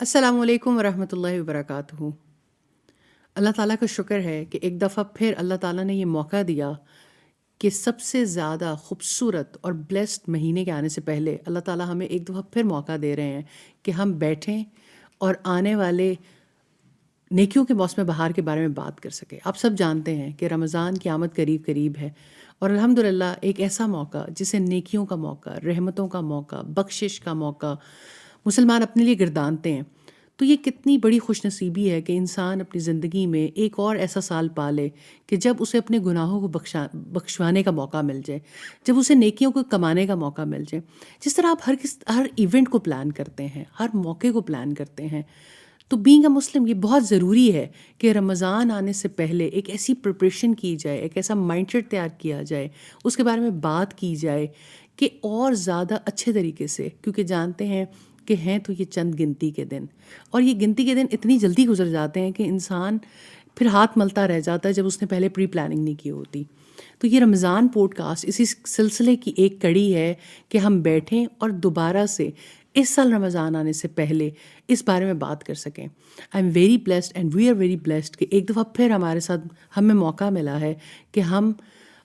السلام علیکم ورحمۃ اللہ وبرکاتہ۔ اللہ تعالیٰ کا شکر ہے کہ ایک دفعہ پھر اللہ تعالیٰ نے یہ موقع دیا کہ سب سے زیادہ خوبصورت اور بلیسڈ مہینے کے آنے سے پہلے اللہ تعالیٰ ہمیں ایک دفعہ پھر موقع دے رہے ہیں کہ ہم بیٹھیں اور آنے والے نیکیوں کے موسم بہار کے بارے میں بات کر سکیں۔ آپ سب جانتے ہیں کہ رمضان کی آمد قریب قریب ہے، اور الحمدللہ ایک ایسا موقع جسے نیکیوں کا موقع، رحمتوں کا موقع، بخشش کا موقع مسلمان اپنے لیے گردانتے ہیں۔ تو یہ کتنی بڑی خوش نصیبی ہے کہ انسان اپنی زندگی میں ایک اور ایسا سال پالے کہ جب اسے اپنے گناہوں کو بخشوانے کا موقع مل جائے، جب اسے نیکیوں کو کمانے کا موقع مل جائے۔ جس طرح آپ ہر ایونٹ کو پلان کرتے ہیں، ہر موقع کو پلان کرتے ہیں، تو بینگ اے مسلم یہ بہت ضروری ہے کہ رمضان آنے سے پہلے ایک ایسی پریپریشن کی جائے، ایک ایسا مائنڈ سیٹ تیار کیا جائے، اس کے بارے میں بات کی جائے کہ اور زیادہ اچھے طریقے سے، کیونکہ جانتے ہیں کہ ہیں تو یہ چند گنتی کے دن، اور یہ گنتی کے دن اتنی جلدی گزر جاتے ہیں کہ انسان پھر ہاتھ ملتا رہ جاتا ہے جب اس نے پہلے پری پلاننگ نہیں کی ہوتی۔ تو یہ رمضان پوڈ کاسٹ اسی سلسلے کی ایک کڑی ہے کہ ہم بیٹھیں اور دوبارہ سے اس سال رمضان آنے سے پہلے اس بارے میں بات کر سکیں۔ I am very blessed and we are very blessed کہ ایک دفعہ پھر ہمارے ساتھ ہمیں موقع ملا ہے کہ ہم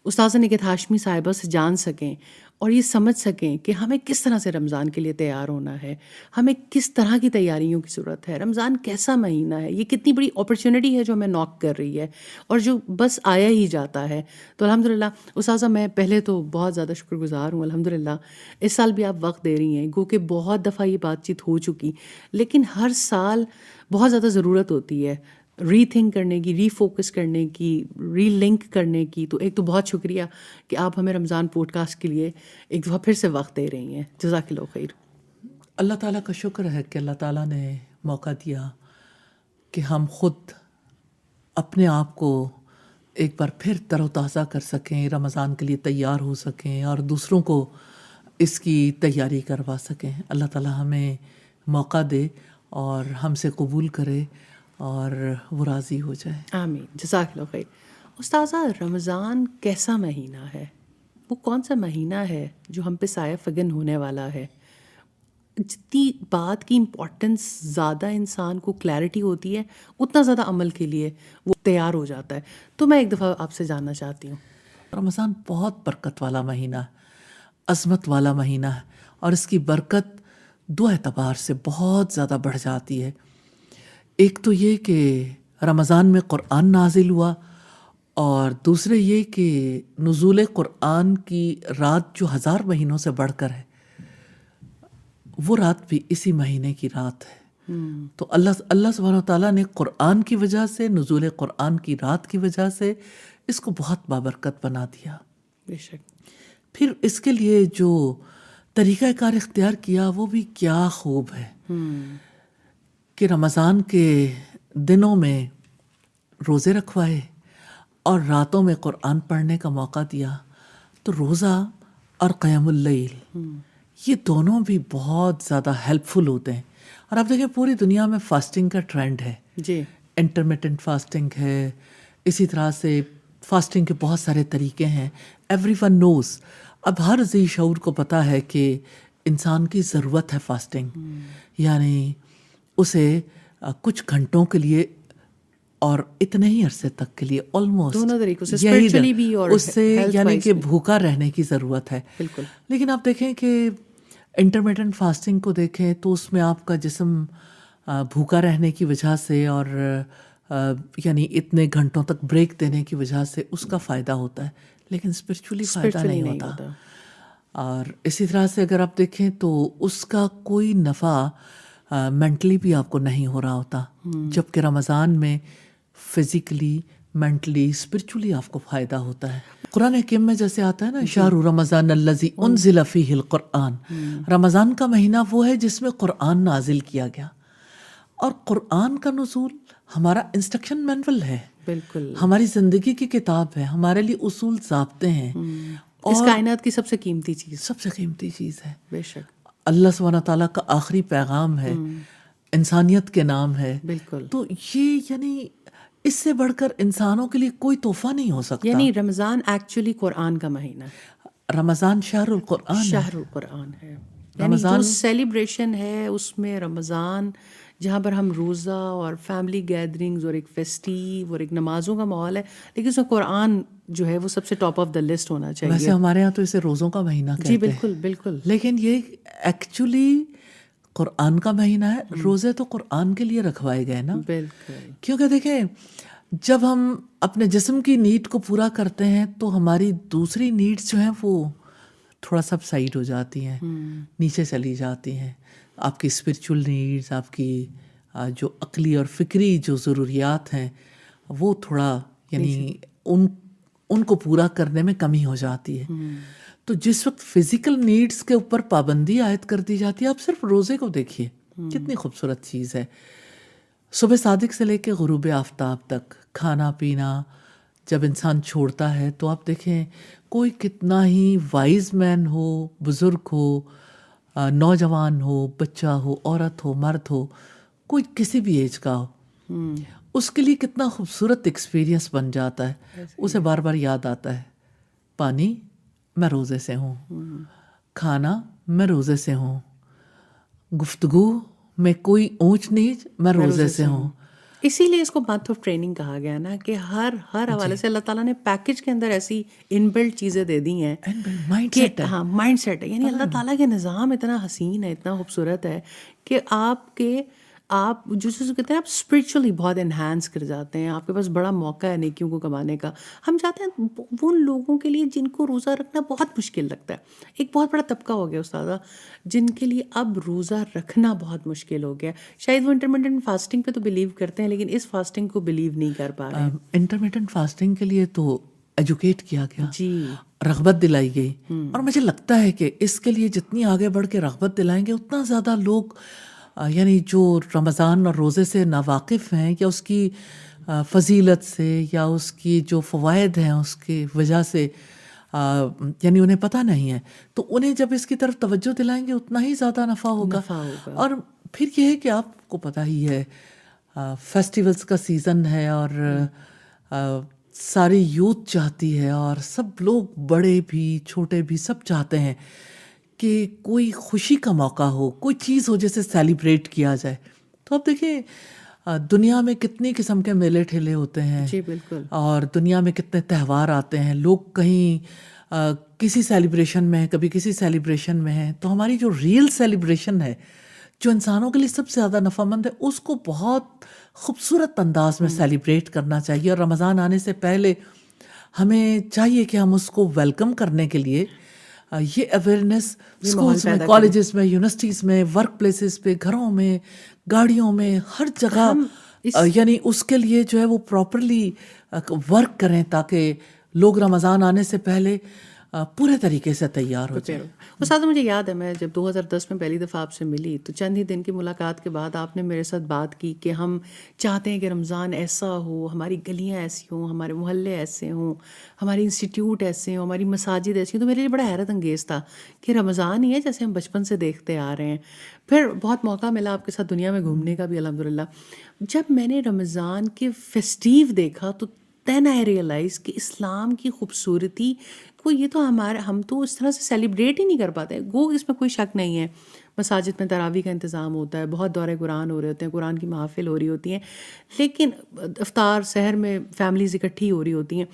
استاذہ نکہت ہاشمی صاحبہ سے جان سکیں اور یہ سمجھ سکیں کہ ہمیں کس طرح سے رمضان کے لیے تیار ہونا ہے، ہمیں کس طرح کی تیاریوں کی ضرورت ہے، رمضان کیسا مہینہ ہے، یہ کتنی بڑی اپرچونٹی ہے جو ہمیں ناک کر رہی ہے اور جو بس آیا ہی جاتا ہے۔ تو الحمدللہ استاذہ میں پہلے تو بہت زیادہ شکر گزار ہوں، الحمدللہ اس سال بھی آپ وقت دے رہی ہیں، گو کہ بہت دفعہ یہ بات چیت ہو چکی، لیکن ہر سال بہت زیادہ ضرورت ہوتی ہے ری تھنک کرنے کی، ری فوکس کرنے کی، ری لنک کرنے کی۔ تو ایک تو بہت شکریہ کہ آپ ہمیں رمضان پوڈ کاسٹ کے لیے ایک دفعہ پھر سے وقت دے رہی ہیں۔ جزاک اللہ خیر۔ اللہ تعالیٰ کا شکر ہے کہ اللہ تعالیٰ نے موقع دیا کہ ہم خود اپنے آپ کو ایک بار پھر تر و تازہ کر سکیں، رمضان کے لیے تیار ہو سکیں اور دوسروں کو اس کی تیاری کروا سکیں۔ اللہ تعالیٰ ہمیں موقع دے اور ہم سے قبول کرے اور وہ راضی ہو جائے۔ آمین، جزاک اللہ خیر۔ استاذہ، رمضان کیسا مہینہ ہے؟ وہ کون سا مہینہ ہے جو ہم پہ سایہ فگن ہونے والا ہے؟ جتنی بات کی امپورٹنس زیادہ انسان کو کلیئرٹی ہوتی ہے، اتنا زیادہ عمل کے لیے وہ تیار ہو جاتا ہے۔ تو میں ایک دفعہ آپ سے جاننا چاہتی ہوں۔ رمضان بہت برکت والا مہینہ ہے، عظمت والا مہینہ ہے، اور اس کی برکت دو اعتبار سے بہت زیادہ بڑھ جاتی ہے۔ ایک تو یہ کہ رمضان میں قرآن نازل ہوا، اور دوسرے یہ کہ نزول قرآن کی رات جو 1000 مہینوں سے بڑھ کر ہے، وہ رات بھی اسی مہینے کی رات ہے۔ تو اللہ سبحانہ و تعالیٰ نے قرآن کی وجہ سے، نزول قرآن کی رات کی وجہ سے اس کو بہت بابرکت بنا دیا۔ بے شک۔ پھر اس کے لیے جو طریقہ کار اختیار کیا وہ بھی کیا خوب ہے کہ رمضان کے دنوں میں روزے رکھوائے اور راتوں میں قرآن پڑھنے کا موقع دیا۔ تو روزہ اور قیام اللیل یہ دونوں بھی بہت زیادہ ہیلپ فل ہوتے ہیں۔ اور آپ دیکھیں پوری دنیا میں فاسٹنگ کا ٹرینڈ ہے، جی، انٹرمیٹنٹ فاسٹنگ ہے، اسی طرح سے فاسٹنگ کے بہت سارے طریقے ہیں۔ ایوری ون نوز، اب ہر ذی شعور کو پتہ ہے کہ انسان کی ضرورت ہے فاسٹنگ، یعنی اسے کچھ گھنٹوں کے لیے اور اتنے ہی عرصے تک کے لیے دونوں آلموسٹ طریقوں سے اسپرچولی بھی اور اس سے health یعنی wise کہ بھی۔ بھوکا رہنے کی ضرورت ہے۔ بالکل۔ لیکن آپ دیکھیں کہ انٹرمیٹنٹ فاسٹنگ کو دیکھیں تو اس میں آپ کا جسم بھوکا رہنے کی وجہ سے اور یعنی اتنے گھنٹوں تک بریک دینے کی وجہ سے اس کا فائدہ ہوتا ہے، لیکن اسپرچولی فائدہ نہیں ہوتا۔ اور اسی طرح سے اگر آپ دیکھیں تو اس کا کوئی نفع مینٹلی بھی آپ کو نہیں ہو رہا ہوتا، جبکہ رمضان میں فزیکلی، مینٹلی، اسپرچولی آپ کو فائدہ ہوتا ہے۔ قرآن حکیم میں جیسے آتا ہے نا، شہر رمضان الذی انزل فیہ القرآن، رمضان کا مہینہ وہ ہے جس میں قرآن نازل کیا گیا۔ اور قرآن کا نزول ہمارا انسٹرکشن مینول ہے، بالکل، ہماری زندگی کی کتاب ہے، ہمارے لیے اصول ضابطے ہیں، اس کائنات کی سب سے قیمتی چیز۔ سب سے قیمتی چیز ہے۔ بے شک۔ اللہ سبحانہ تعالیٰ کا آخری پیغام ہے، انسانیت کے نام ہے۔ بالکل۔ تو یہ یعنی اس سے بڑھ کر انسانوں کے لیے کوئی تحفہ نہیں ہو سکتا۔ یعنی رمضان ایکچولی قرآن کا مہینہ ہے، رمضان شہر القرآن ہے، شہر القرآن ہے۔ یعنی جو سیلیبریشن ہے اس میں رمضان جہاں پر ہم روزہ اور فیملی گیدرنگز اور ایک فیسٹیو اور ایک نمازوں کا ماحول ہے، لیکن اس میں قرآن جو ہے وہ سب سے ٹاپ آف دا لسٹ ہونا چاہیے. ویسے ہمارے یہاں تو اسے روزوں کا مہینہ کہتے جی ہیں. بالکل بالکل. لیکن یہ ایکچولی قرآن کا مہینہ ہے. روزے تو قرآن کے لیے رکھوائے گئے نا. بالکل. کیونکہ دیکھیں جب ہم اپنے جسم کی نیڈ کو پورا کرتے ہیں تو ہماری دوسری نیڈس جو ہیں وہ تھوڑا سب سائڈ ہو جاتی ہیں، نیچے چلی جاتی ہیں. آپ کی اسپرچول نیڈس، آپ کی جو عقلی اور فکری جو ضروریات ہیں وہ تھوڑا یعنی ان کو پورا کرنے میں کمی ہو جاتی ہے. تو جس وقت فزیکل نیڈس کے اوپر پابندی عائد کر دی جاتی ہے، آپ صرف روزے کو دیکھیے کتنی خوبصورت چیز ہے. صبح صادق سے لے کے غروب آفتاب تک کھانا پینا جب انسان چھوڑتا ہے تو آپ دیکھیں کوئی کتنا ہی وائز مین ہو، بزرگ ہو، نوجوان ہو، بچہ ہو، عورت ہو، مرد ہو، کوئی کسی بھی ایج کا ہو، اس کے لیے کتنا خوبصورت ایکسپیرینس بن جاتا ہے. اسے بار بار یاد آتا ہے پانی میں روزے سے ہوں، کھانا میں روزے سے ہوں، گفتگو میں کوئی اونچ نیچ میں روزے سے ہوں. اسی لیے اس کو منتھ آف ٹریننگ کہا گیا نا کہ ہر حوالے سے اللہ تعالیٰ نے پیکج کے اندر ایسی ان بلٹ چیزیں دے دی ہیں کہ ہاں مائنڈ سیٹ ہے. یعنی اللہ تعالیٰ کے نظام اتنا حسین ہے، اتنا خوبصورت ہے کہ آپ جو کہتے ہیں آپ اسپرچولی بہت انہینس کر جاتے ہیں. آپ کے پاس بڑا موقع ہے نیکیوں کو کمانے کا. ہم چاہتے ہیں وہ لوگوں کے لیے جن کو روزہ رکھنا بہت مشکل لگتا ہے. ایک بہت بڑا طبقہ ہو گیا استاذہ جن کے لیے اب روزہ رکھنا بہت مشکل ہو گیا. شاید وہ انٹرمیٹنٹ فاسٹنگ پہ تو بلیو کرتے ہیں لیکن اس فاسٹنگ کو بلیو نہیں کر پا رہے. انٹرمیٹنٹ فاسٹنگ کے لیے تو ایجوکیٹ کیا گیا، جی رغبت دلائی گئی. اور مجھے لگتا ہے کہ اس کے لیے جتنی آگے بڑھ کے رغبت دلائیں گے اتنا زیادہ لوگ یعنی جو رمضان اور روزے سے ناواقف ہیں یا اس کی فضیلت سے یا اس کی جو فوائد ہیں اس کی وجہ سے یعنی انہیں پتہ نہیں ہے، تو انہیں جب اس کی طرف توجہ دلائیں گے اتنا ہی زیادہ نفع ہوگا. اور پھر یہ ہے کہ آپ کو پتہ ہی ہے فیسٹیولز کا سیزن ہے اور ساری یوتھ چاہتی ہے اور سب لوگ بڑے بھی چھوٹے بھی سب چاہتے ہیں کہ کوئی خوشی کا موقع ہو، کوئی چیز ہو جیسے سیلیبریٹ کیا جائے. تو اب دیکھیں دنیا میں کتنی قسم کے میلے ٹھیلے ہوتے ہیں. جی بالکل. اور دنیا میں کتنے تہوار آتے ہیں، لوگ کہیں کسی سیلیبریشن میں ہیں، کبھی کسی سیلیبریشن میں ہیں. تو ہماری جو ریئل سیلیبریشن ہے جو انسانوں کے لیے سب سے زیادہ نفع مند ہے اس کو بہت خوبصورت انداز میں سیلیبریٹ کرنا چاہیے. اور رمضان آنے سے پہلے ہمیں چاہیے کہ ہم اس کو ویلکم کرنے کے لیے یہ اویئرنیس اسکولس میں، کالجز میں، یونیورسٹیز میں، ورک پلیسز پہ، گھروں میں، گاڑیوں میں، ہر جگہ یعنی اس کے لیے جو ہے وہ پراپرلی ورک کریں تاکہ لوگ رمضان آنے سے پہلے پورے طریقے سے تیار ہو جائیں. استاد مجھے یاد ہے میں جب 2010 میں پہلی دفعہ آپ سے ملی تو چند ہی دن کی ملاقات کے بعد آپ نے میرے ساتھ بات کی کہ ہم چاہتے ہیں کہ رمضان ایسا ہو، ہماری گلیاں ایسی ہوں، ہمارے محلے ایسے ہوں، ہماری انسٹیٹیوٹ ایسے ہوں، ہماری مساجد ایسی ہوں. تو میرے لیے بڑا حیرت انگیز تھا کہ رمضان ہی ہے جیسے ہم بچپن سے دیکھتے آ رہے ہیں. پھر بہت موقع ملا آپ کے ساتھ دنیا میں گھومنے کا بھی الحمدللہ. جب میں نے رمضان کے فیسٹیو دیکھا تو دین آئی ریئلائز کہ اسلام کی خوبصورتی کو یہ تو ہم تو اس طرح سے سیلیبریٹ ہی نہیں کر پاتے. گو اس میں کوئی شک نہیں ہے، مساجد میں تراویح کا انتظام ہوتا ہے، بہت دورے قرآن ہو رہے ہوتے ہیں، قرآن کی محافل ہو رہی ہوتی ہیں، لیکن افطار سحر میں فیملیز اکٹھی ہو رہی ہوتی ہیں.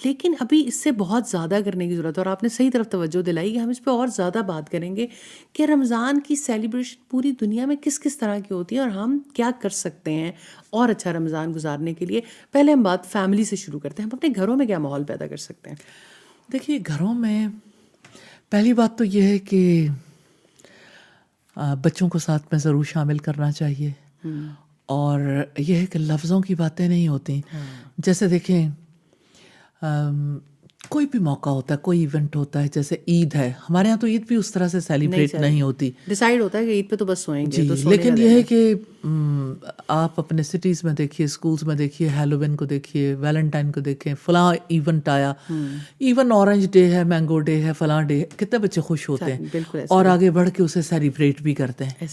لیکن ابھی اس سے بہت زیادہ کرنے کی ضرورت ہے. اور آپ نے صحیح طرف توجہ دلائی کہ ہم اس پہ اور زیادہ بات کریں گے کہ رمضان کی سیلیبریشن پوری دنیا میں کس کس طرح کی ہوتی ہے اور ہم کیا کر سکتے ہیں اور اچھا رمضان گزارنے کے لیے. پہلے ہم بات فیملی سے شروع کرتے ہیں. ہم اپنے گھروں میں کیا ماحول پیدا کر سکتے ہیں؟ دیکھیے گھروں میں پہلی بات تو یہ ہے کہ بچوں کو ساتھ میں ضرور شامل کرنا چاہیے. اور یہ ہے کہ لفظوں کی باتیں نہیں ہوتی. جیسے دیکھیں کوئی بھی موقع ہوتا ہے، کوئی ایونٹ ہوتا ہے، جیسے عید ہے، ہمارے ہاں تو عید بھی اس طرح سے سیلیبریٹ نہیں ہوتی. ڈیسائیڈ ہوتا ہے کہ عید پہ تو بس سوئیں گے. جی لیکن یہ ہے کہ آپ اپنے سٹیز میں دیکھیے، اسکولس میں دیکھیے، ہیلووین کو دیکھیے، ویلنٹائن کو دیکھیں، فلاں ایونٹ آیا، ایون اورنج ڈے ہے، مینگو ڈے ہے، فلاں ڈے ہے، کتنے بچے خوش ہوتے ہیں اور آگے بڑھ کے اسے سیلیبریٹ بھی کرتے ہیں.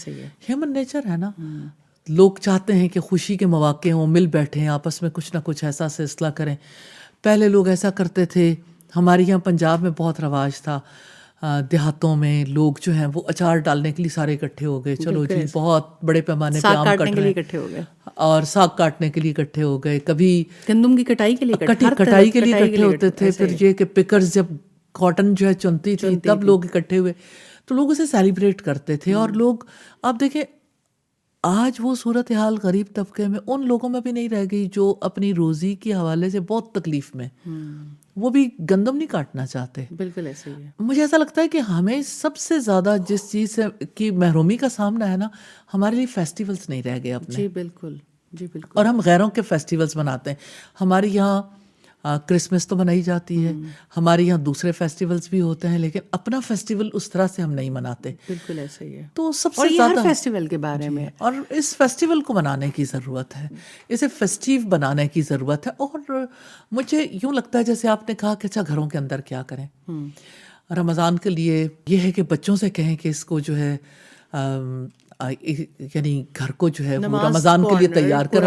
ہیومن نیچر ہے نا. لوگ چاہتے ہیں کہ خوشی کے مواقع ہوں، مل بیٹھیں، آپس میں کچھ نہ کچھ ایسا سے اصلاح کریں. پہلے لوگ ایسا کرتے تھے، ہمارے یہاں پنجاب میں بہت رواج تھا دیہاتوں میں لوگ جو ہیں وہ اچار ڈالنے کے لیے سارے اکٹھے ہو گئے, چلو جی بہت بڑے پیمانے پہ آم کٹ رہے ہیں, اکٹھے ہو گئے, اور ساگ کاٹنے کے لیے اکٹھے ہو گئے, کبھی گندم کی کٹائی کے لیے کٹائی کے لیے اکٹھے ہوتے تھے, پھر یہ کہ پکرز جب کاٹن جو ہے چنتی تھی تب لوگ اکٹھے ہوئے, تو لوگ اسے سیلیبریٹ کرتے تھے. اور لوگ آپ دیکھیں آج وہ صورتحال غریب طبقے میں ان لوگوں میں بھی نہیں رہ گئی جو اپنی روزی کے حوالے سے بہت تکلیف میں, وہ بھی گندم نہیں کاٹنا چاہتے. بالکل ایسے ہی ہے. مجھے ایسا لگتا ہے کہ ہمیں سب سے زیادہ جس چیز سے کی محرومی کا سامنا ہے نا, ہمارے لیے فیسٹیولز نہیں رہ گئے اپنے. جی بالکل, جی بالکل. اور ہم غیروں کے فیسٹیولز مناتے ہیں. ہمارے یہاں کرسمس تو منائی جاتی ہے, ہمارے یہاں دوسرے فیسٹیولز بھی ہوتے ہیں, لیکن اپنا فیسٹیول اس طرح سے ہم نہیں مناتے. بالکل ایسا ہی ہے. تو سب اور سے یہ زیادہ ہر فیسٹیول کے بارے میں, اور اس فیسٹیول کو منانے کی ضرورت ہے, اسے فیسٹیو بنانے کی ضرورت ہے. اور مجھے یوں لگتا ہے جیسے آپ نے کہا کہ اچھا گھروں کے اندر کیا کریں. رمضان کے لیے یہ ہے کہ بچوں سے کہیں کہ اس کو جو ہے یعنی گھر کو جو ہے وہ رمضان کے لیے تیار کر,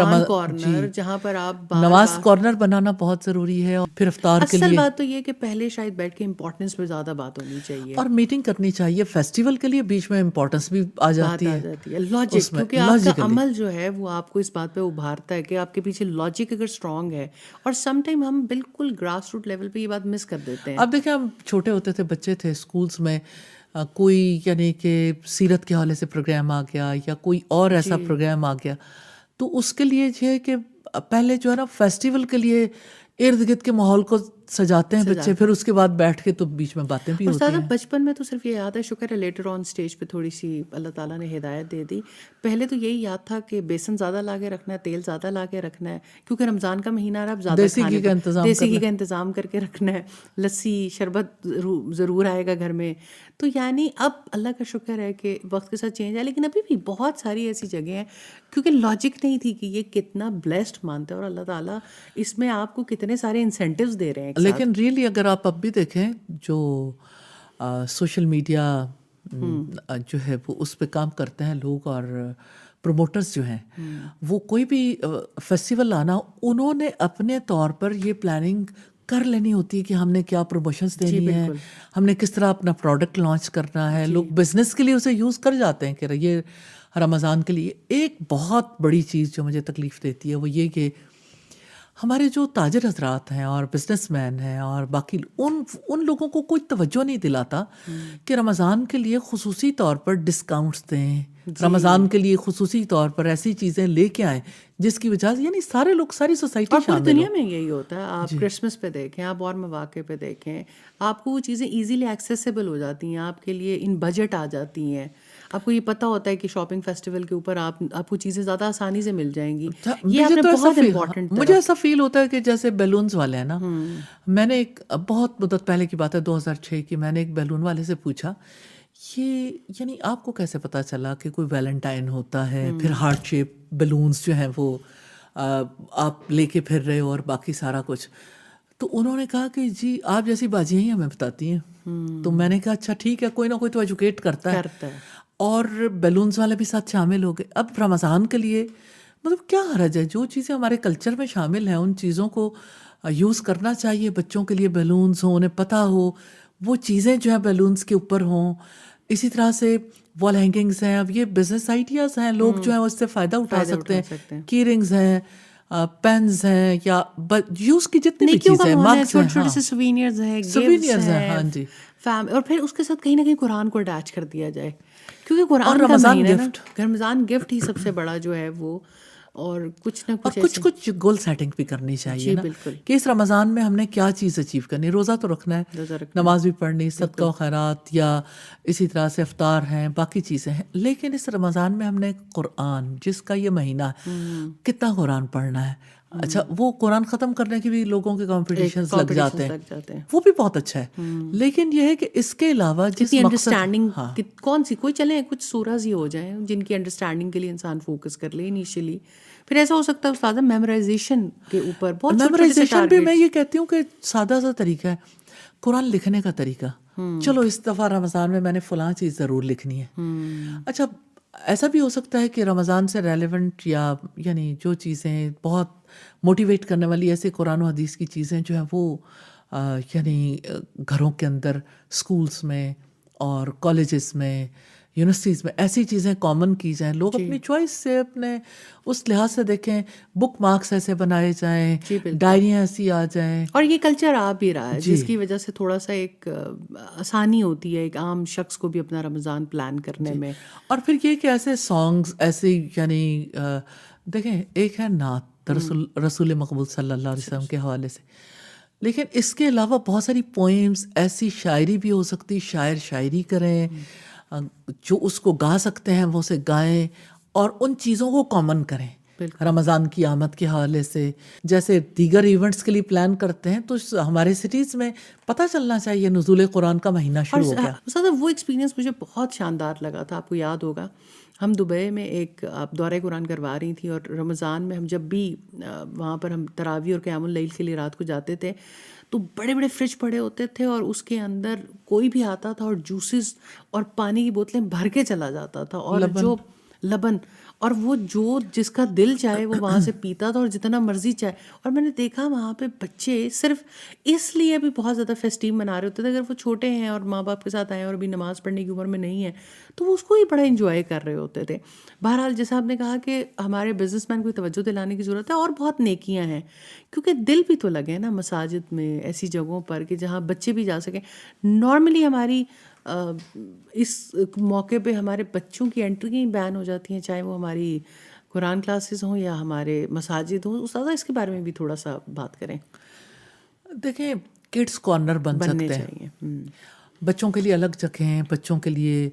جہاں پر آپ نماز کارنر بنانا بہت ضروری ہے. اور پھر افطار کے لیے اصل بات تو یہ کہ پہلے شاید بیٹھ کے امپورٹنس پہ زیادہ بات ہونی چاہیے, اور میٹنگ کرنی چاہیے. فیسٹیول کے لیے بیچ میں امپورٹنس بھی آ جاتی ہے, لاجک, کیونکہ آپ کا عمل جو ہے وہ آپ کو اس بات پہ ابھارتا ہے کہ آپ کے پیچھے لاجک اگر اسٹرانگ ہے. اور سم ٹائم ہم بالکل گراس روٹ لیول پہ یہ بات مس کر دیتے ہیں. اب دیکھیں ہم چھوٹے ہوتے تھے, بچے تھے, اسکولس میں کوئی یعنی کہ سیرت کے حوالے سے پروگرام آ گیا یا کوئی اور ایسا پروگرام آ گیا, تو اس کے لیے یہ ہے کہ پہلے جو ہے نا فیسٹیول کے لیے ارد گرد کے ماحول کو سجاتے ہیں بچے, پھر اس کے بعد بیٹھ کے تو بیچ میں باتیں بھی ہوتی ہیں. بچپن میں تو صرف یہ یاد ہے, شکر ہے لیٹر آن اسٹیج پہ تھوڑی سی اللہ تعالیٰ نے ہدایت دے دی. پہلے تو یہی یاد تھا کہ بیسن زیادہ لا کے رکھنا ہے, تیل زیادہ لا کے رکھنا ہے, کیونکہ رمضان کا مہینہ رہا, اب زیادہ دیسی گھی کا انتظام کر کے رکھنا ہے, لسی شربت ضرور آئے گا گھر میں. تو یعنی اب اللہ کا شکر ہے کہ وقت کے ساتھ چینج ہے, لیکن ابھی بھی بہت ساری ایسی جگہیں ہیں کیونکہ لاجک نہیں تھی کہ یہ کتنا بلیسڈ مانتے ہیں اور اللہ تعالیٰ اس میں آپ کو کتنے سارے انسینٹیوز دے رہے ہیں. لیکن ریئلی اگر آپ اب بھی دیکھیں جو سوشل میڈیا جو ہے وہ اس پہ کام کرتے ہیں لوگ, اور پروموٹرز جو ہیں وہ کوئی بھی فیسٹیول لانا, انہوں نے اپنے طور پر یہ پلاننگ کر لینی ہوتی ہے کہ ہم نے کیا پروموشنز دینی ہے, ہم نے کس طرح اپنا پروڈکٹ لانچ کرنا ہے. لوگ بزنس کے لیے اسے یوز کر جاتے ہیں کہ یہ رمضان کے لیے. ایک بہت بڑی چیز جو مجھے تکلیف دیتی ہے وہ یہ کہ ہمارے جو تاجر حضرات ہیں اور بزنس مین ہیں اور باقی ان لوگوں کو کوئی توجہ نہیں دلاتا کہ رمضان کے لیے خصوصی طور پر ڈسکاؤنٹس دیں, رمضان کے لیے خصوصی طور پر ایسی چیزیں لے کے آئیں جس کی وجہ سے یعنی سارے لوگ, ساری سوسائٹی شامل ہو. دنیا میں یہی ہوتا ہے. آپ کرسمس پہ دیکھیں, آپ اور مواقع پہ دیکھیں, آپ کو وہ چیزیں ایزیلی ایکسیسیبل ہو جاتی ہیں, آپ کے لیے ان بجٹ آ جاتی ہیں. آپ کو یہ پتہ ہوتا ہے کہ شاپنگ فیسٹیول کے اوپر آپ کو چیزیں زیادہ آسانی سے مل جائیں گی. یہ بہت امپورٹنٹ, مجھے ایسا فیل ہوتا ہے کہ جیسے بیلونز والے ہیں نا, میں نے ایک بہت مدت پہلے کی بات ہے 2006 کی, میں نے ایک بیلون والے سے پوچھا یہ یعنی آپ کو کیسے پتا چلا کہ کوئی ویلنٹائن ہوتا ہے, پھر ہارٹ شیپ بیلونز جو ہیں وہ آپ لے کے پھر رہے ہو اور باقی سارا کچھ. تو انہوں نے کہا کہ جی آپ جیسی باجیاں ہی ہمیں بتاتی ہیں. تو میں نے کہا اچھا ٹھیک ہے, کوئی نہ کوئی تو ایجوکیٹ کرتا ہے. اور بیلونز والے بھی ساتھ شامل ہو گئے. اب رمضان کے لیے مطلب کیا حرج ہے, جو چیزیں ہمارے کلچر میں شامل ہیں ان چیزوں کو یوز کرنا چاہیے. بچوں کے لیے بیلونز ہوں, انہیں پتہ ہو وہ چیزیں جو ہیں بیلونز کے اوپر ہوں. اسی طرح سے وال ہینگنگز ہیں, اب یہ بزنس آئیڈیاز ہیں, لوگ جو ہیں اس سے فائدہ اٹھا سکتے ہیں. کی رنگز ہیں, پینز ہیں, یا یوز کی جتنی بھی چیزیں ہیں, مگز ہیں, چھوٹے سے سوینئرز ہیں, سوینئرز ہیں, ہاں جی. اور پھر اس کے ساتھ کہیں نہ کہیں قرآن کو اٹیچ کر دیا جائے, کیونکہ قرآن کا رمضان گفٹ, رمضان گفٹ ہی سب سے بڑا جو ہے وہ. اور کچھ نہ کچھ گول سیٹنگ بھی کرنی چاہیے نا, کہ اس رمضان میں ہم نے کیا چیز اچیو کرنی. روزہ تو رکھنا ہے, نماز بھی پڑھنی, صدقہ و خیرات, یا اسی طرح سے افطار ہیں, باقی چیزیں ہیں, لیکن اس رمضان میں ہم نے قرآن, جس کا یہ مہینہ ہے, کتنا قرآن پڑھنا ہے. اچھا وہ قرآن ختم کرنے کی بھی لوگوں کے کمپٹیشنز لگ جاتے ہیں, وہ بھی بہت اچھا ہے. لیکن یہ ہے کہ اس کے علاوہ جس انڈرسٹینڈنگ کون سی کوئی چلیں کچھ سورز ہی ہو جائیں جن کی انڈرسٹینڈنگ کے لیے انسان فوکس کر لے انیشلی. پھر ایسا ہو سکتا ہے استاد میمورائزیشن کے اوپر بہت میمورائزیشن بھی میں یہ کہتی ہوں کہ سادہ سا طریقہ ہے قرآن لکھنے کا طریقہ. چلو اس دفعہ رمضان میں نے فلاں چیز ضرور لکھنی ہے. اچھا ایسا بھی ہو سکتا ہے کہ رمضان سے ریلیونٹ یا یعنی جو چیزیں بہت موٹیویٹ کرنے والی ایسے قرآن و حدیث کی چیزیں جو ہیں وہ یعنی گھروں کے اندر, اسکولس میں, اور کالجز میں یونیورسٹیز میں ایسی چیزیں کامن کی جائیں, لوگ اپنی چوائس سے اپنے اس لحاظ سے دیکھیں, بک مارکس ایسے بنائے جائیں, ڈائریاں ایسی آ جائیں. اور یہ کلچر آ بھی رہا ہے جس کی وجہ سے تھوڑا سا ایک آسانی ہوتی ہے ایک عام شخص کو بھی اپنا رمضان پلان کرنے میں. اور پھر یہ کہ ایسے سانگز ایسے یعنی دیکھیں, ایک ہے نعت رسول مقبول صلی اللہ علیہ وسلم کے حوالے سے, لیکن اس کے علاوہ بہت ساری پوئمز, ایسی شاعری بھی ہو سکتی, شاعر شاعری کریں, جو اس کو گا سکتے ہیں وہ اسے گائیں اور ان چیزوں کو کامن کریں. رمضان کی آمد کے حوالے سے جیسے دیگر ایونٹس کے لیے پلان کرتے ہیں, تو ہمارے سٹیز میں پتہ چلنا چاہیے نزول قرآن کا مہینہ شروع ہو گیا. اور وہ ایکسپیرینس مجھے بہت شاندار لگا تھا. آپ کو یاد ہوگا ہم دبئی میں ایک دورہ قرآن کروا رہی تھی, اور رمضان میں ہم جب بھی وہاں پر ہم تراویح اور قیام اللیل کے لیے رات کو جاتے تھے تو بڑے بڑے فریج پڑے ہوتے تھے, اور اس کے اندر کوئی بھی آتا تھا اور جوسز اور پانی کی بوتلیں بھر کے چلا جاتا تھا, اور جو لبن, اور وہ جو جس کا دل چاہے وہ وہاں سے پیتا تھا اور جتنا مرضی چاہے. اور میں نے دیکھا وہاں پہ بچے صرف اس لیے بھی بہت زیادہ فیسٹیو منا رہے ہوتے تھے, اگر وہ چھوٹے ہیں اور ماں باپ کے ساتھ آئے اور ابھی نماز پڑھنے کی عمر میں نہیں ہے تو وہ اس کو ہی بڑا انجوائے کر رہے ہوتے تھے. بہرحال جیسا آپ نے کہا کہ ہمارے بزنس مین کو توجہ دلانے کی ضرورت ہے, اور بہت نیکیاں ہیں, کیونکہ دل بھی تو لگے نا مساجد میں, ایسی جگہوں پر کہ جہاں بچے بھی جا سکیں. نارملی ہماری اس موقع پہ ہمارے بچوں کی انٹری بین ہو جاتی ہیں, چاہے وہ ہماری قرآن کلاسز ہوں یا ہمارے مساجد ہوں. استاد اس کے بارے میں بھی تھوڑا سا بات کریں. دیکھیں, کڈس کارنر بننے چاہیے, بچوں کے لیے الگ جگہیں, بچوں کے لیے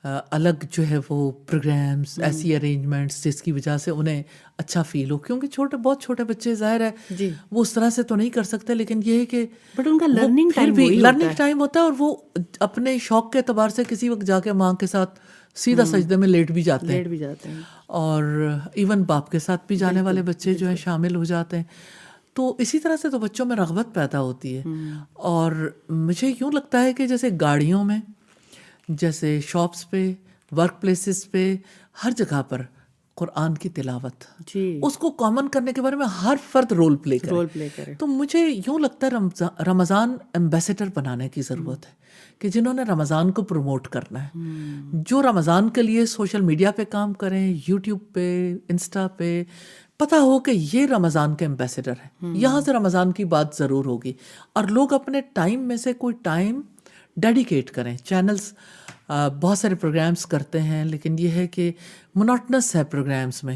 الگ جو ہے وہ پروگرامز, ایسی ارینجمنٹس جس کی وجہ سے انہیں اچھا فیل ہو, کیونکہ بہت چھوٹے بچے ظاہر ہے وہ اس طرح سے تو نہیں کر سکتے, لیکن یہ ہے کہ بٹ ان کا لرننگ ٹائم ہوتا ہے, اور وہ اپنے شوق کے اعتبار سے کسی وقت جا کے ماں کے ساتھ سیدھا سجدے میں لیٹ بھی جاتے ہیں, اور ایون باپ کے ساتھ بھی جانے والے بچے جو ہیں شامل ہو جاتے ہیں. تو اسی طرح سے تو بچوں میں رغبت پیدا ہوتی ہے. اور مجھے یوں لگتا ہے کہ جیسے گاڑیوں میں, جیسے شاپس پہ, ورک پلیسز پہ, ہر جگہ پر قرآن کی تلاوت, اس کو کامن کرنے کے بارے میں ہر فرد رول پلے کرے. تو مجھے یوں لگتا ہے رمضان ایمبیسیڈر بنانے کی ضرورت ہے, کہ جنہوں نے رمضان کو پروموٹ کرنا ہے, جو رمضان کے لیے سوشل میڈیا پہ کام کریں, یوٹیوب پہ, انسٹا پہ, پتہ ہو کہ یہ رمضان کے ایمبیسیڈر ہیں, یہاں سے رمضان کی بات ضرور ہوگی, اور لوگ اپنے ٹائم میں سے کوئی ٹائم ڈیڈیکیٹ کریں. چینلز بہت سارے پروگرامز کرتے ہیں, لیکن یہ ہے کہ منوٹنس ہے پروگرامز میں,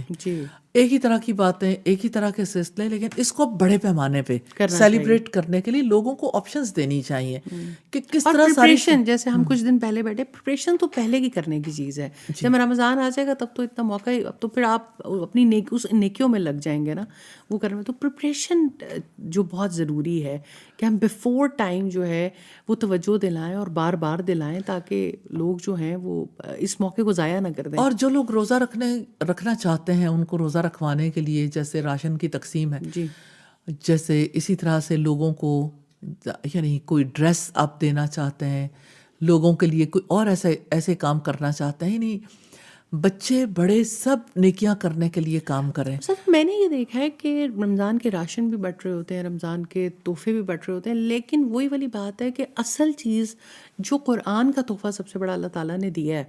ایک ہی طرح کی باتیں, ایک ہی طرح کے سلسلے, لیکن اس کو بڑے پیمانے پہ سیلیبریٹ کرنے کے لیے لوگوں کو آپشنز دینی چاہیے کہ کس طرح پریپریشن. جیسے ہم کچھ دن پہلے بیٹھے, پریپریشن تو پہلے کی کرنے کی چیز ہے. جب رمضان آ جائے گا تب تو اتنا موقع ہی, اب تو پھر آپ اپنی اس نیکیوں میں لگ جائیں گے نا وہ کرنے میں. تو پریپریشن جو بہت ضروری ہے کہ ہم بیفور ٹائم جو ہے وہ توجہ دلائیں اور بار بار دلائیں, تاکہ لوگ جو ہیں وہ اس موقع کو ضائع نہ کر دیں. اور جو لوگ روزہ رکھنا چاہتے ہیں ان کو روزہ رکھوانے کے لیے جیسے راشن کی تقسیم ہے, جیسے اسی طرح سے لوگوں کو یعنی کوئی ڈریس آپ دینا چاہتے ہیں, لوگوں کے لیے کوئی اور ایسے کام کرنا چاہتے ہیں, نہیں بچے بڑے سب نیکیاں کرنے کے لیے کام کریں. سر میں نے یہ دیکھا ہے کہ رمضان کے راشن بھی بٹ رہے ہوتے ہیں, رمضان کے تحفے بھی بٹ رہے ہوتے ہیں, لیکن وہی والی بات ہے کہ اصل چیز جو قرآن کا تحفہ سب سے بڑا اللہ تعالیٰ نے دیا ہے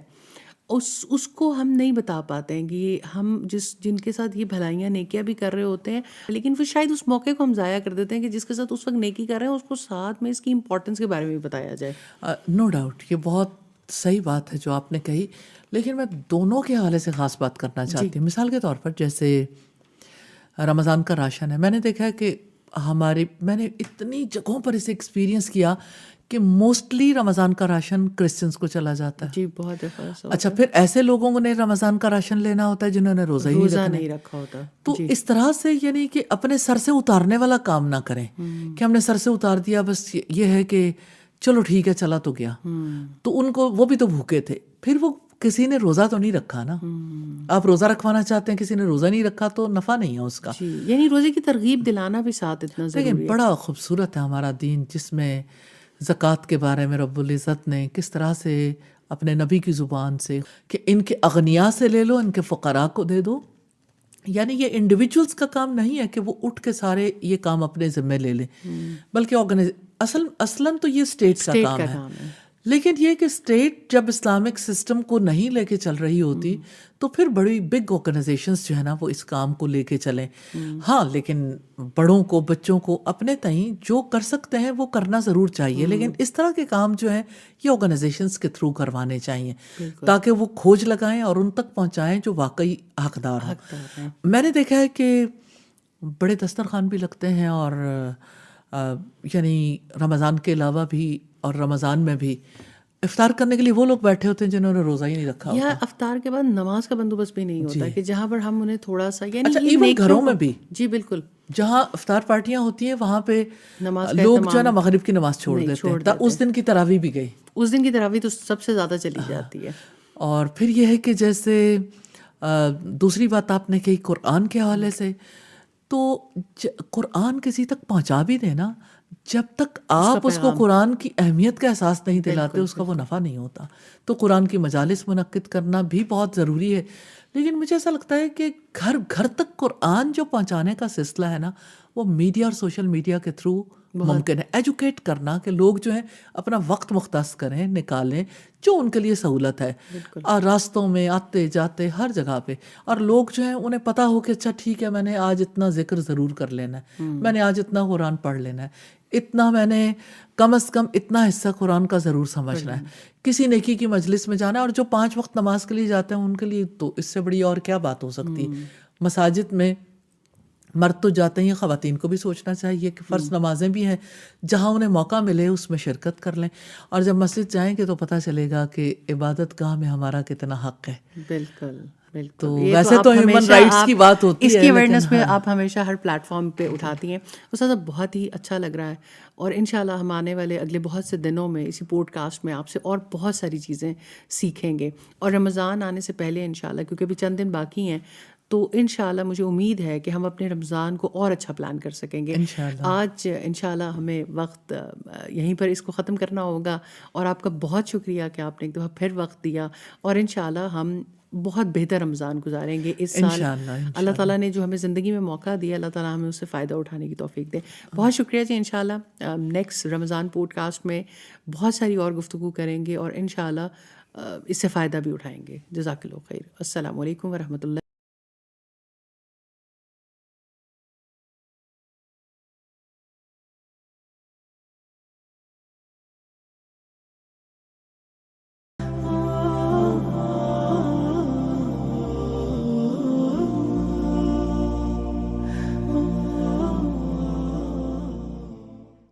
اس کو ہم نہیں بتا پاتے ہیں کہ ہم جن کے ساتھ یہ بھلائیاں نیکیاں بھی کر رہے ہوتے ہیں, لیکن پھر شاید اس موقع کو ہم ضائع کر دیتے ہیں کہ جس کے ساتھ اس وقت نیکی کر رہے ہیں اس کو ساتھ میں اس کی امپورٹنس کے بارے میں بھی بتایا جائے. نو ڈاؤٹ یہ بہت صحیح بات ہے جو آپ نے کہی, لیکن میں دونوں کے حوالے سے خاص بات کرنا چاہتی ہوں. مثال کے طور پر جیسے رمضان کا راشن ہے, میں نے دیکھا ہے کہ میں نے اتنی جگہوں پر اسے ایکسپیرینس کیا کہ موسٹلی رمضان کا راشن کرسچنس کو چلا جاتا ہے. جی بہت. اچھا, پھر ایسے لوگوں نے رمضان کا راشن لینا ہوتا ہے جنہوں نے روزہ نہیں رکھا ہوتا. تو اس طرح سے یعنی کہ اپنے سر سے اتارنے والا کام نہ کریں کہ ہم نے سر سے اتار دیا, بس یہ ہے کہ چلو ٹھیک ہے چلا تو گیا. تو ان کو وہ بھی تو بھوکے تھے, پھر وہ کسی نے روزہ تو نہیں رکھا نا. آپ روزہ رکھوانا چاہتے ہیں, کسی نے روزہ نہیں رکھا تو نفع نہیں ہے اس کا. یعنی روزے کی ترغیب دلانا بھی ساتھ اتنا ضروری ہے. بڑا خوبصورت ہے ہمارا دین, جس میں زکوٰۃ کے بارے میں رب العزت نے کس طرح سے اپنے نبی کی زبان سے کہ ان کے اغنیاء سے لے لو, ان کے فقراء کو دے دو. یعنی یہ انڈیویجولز کا کام نہیں ہے کہ وہ اٹھ کے سارے یہ کام اپنے ذمے لے لیں, بلکہ اصلاً تو یہ اسٹیٹ کا کام ہے. لیکن یہ کہ اسٹیٹ جب اسلامک سسٹم کو نہیں لے کے چل رہی ہوتی تو پھر بڑی بگ آرگنائزیشنز جو ہے نا وہ اس کام کو لے کے چلیں. ہاں لیکن بڑوں کو بچوں کو اپنے تئیں جو کر سکتے ہیں وہ کرنا ضرور چاہیے، لیکن اس طرح کے کام جو ہیں یہ آرگنائزیشنز کے تھرو کروانے چاہیے تاکہ وہ کھوج لگائیں اور ان تک پہنچائیں جو واقعی حقدار ہوں. میں نے دیکھا ہے کہ بڑے دسترخوان بھی لگتے ہیں اور یعنی رمضان کے علاوہ بھی اور رمضان میں بھی افطار کرنے کے لیے وہ لوگ بیٹھے ہوتے ہیں جنہوں نے روزہ ہی نہیں رکھا یا افطار کے بعد نماز کا بندوبست بھی نہیں ہوتا کہ جہاں پر ہم انہیں تھوڑا سا یعنی اچھا یہ ایون نیکیوں گھروں میں کو- بھی جی بالکل جہاں افطار پارٹیاں ہوتی ہیں وہاں پہ نماز کا لوگ جو ہے نا مغرب کی نماز چھوڑ نہیں، دیتے ہیں. اس دن کی تراویح بھی گئی. اس دن کی تراویح تو سب سے زیادہ چلی جاتی ہے. اور پھر یہ ہے کہ جیسے دوسری بات آپ نے کہی قرآن کے حوالے سے، تو قرآن کسی تک پہنچا بھی دے نا، جب تک آپ اس کو قرآن کی اہمیت کا احساس نہیں دلاتے اس کا وہ نفع نہیں ہوتا. تو قرآن کی مجالس منعقد کرنا بھی بہت ضروری ہے. لیکن مجھے ایسا لگتا ہے کہ گھر گھر تک قرآن جو پہنچانے کا سلسلہ ہے نا وہ میڈیا اور سوشل میڈیا کے تھرو ممکن ہے. ایجوکیٹ کرنا کہ لوگ جو ہیں اپنا وقت مختص کریں، نکالیں جو ان کے لیے سہولت ہے، اور راستوں میں آتے جاتے ہر جگہ پہ، اور لوگ جو ہیں انہیں پتہ ہو کہ اچھا ٹھیک ہے میں نے آج اتنا ذکر ضرور کر لینا ہے، میں نے آج اتنا قرآن پڑھ لینا ہے، اتنا میں نے کم از کم اتنا حصہ قرآن کا ضرور سمجھنا ہے. کسی نیکی کی مجلس میں جانا ہے، اور جو 5 وقت نماز کے لیے جاتے ہیں ان کے لیے تو اس سے بڑی اور کیا بات ہو سکتی. مساجد میں مرد تو جاتے ہیں، خواتین کو بھی سوچنا چاہیے کہ فرض نمازیں بھی ہیں، جہاں انہیں موقع ملے اس میں شرکت کر لیں، اور جب مسجد جائیں گے تو پتہ چلے گا کہ عبادت گاہ میں ہمارا کتنا حق ہے. بالکل بالکل. تو ویسے تو ہیومن رائٹس کی بات ہوتی ہے، اس کی اویئرنیس پہ آپ ہمیشہ ہر پلیٹ فارم پہ اٹھاتی ہیں. استاد بہت ہی اچھا لگ رہا ہے، اور انشاءاللہ ہم آنے والے اگلے بہت سے دنوں میں اسی پوڈ کاسٹ میں آپ سے اور بہت ساری چیزیں سیکھیں گے. اور رمضان آنے سے پہلے انشاءاللہ، کیونکہ ابھی چند دن باقی ہیں، تو انشاءاللہ مجھے امید ہے کہ ہم اپنے رمضان کو اور اچھا پلان کر سکیں گے. آج انشاءاللہ ہمیں وقت یہیں پر اس کو ختم کرنا ہوگا، اور آپ کا بہت شکریہ کہ آپ نے ایک دفعہ پھر وقت دیا، اور انشاءاللہ ہم بہت بہتر رمضان گزاریں گے اس سال. اللہ تعالیٰ نے جو ہمیں زندگی میں موقع دیا، اللہ تعالیٰ ہمیں اس سے فائدہ اٹھانے کی توفیق دے. بہت شکریہ جی. انشاءاللہ نیکسٹ رمضان پوڈ کاسٹ میں بہت ساری اور گفتگو کریں گے، اور انشاءاللہ اس سے فائدہ بھی اٹھائیں گے. جزاک اللہ خیر. السلام علیکم ورحمۃ اللہ.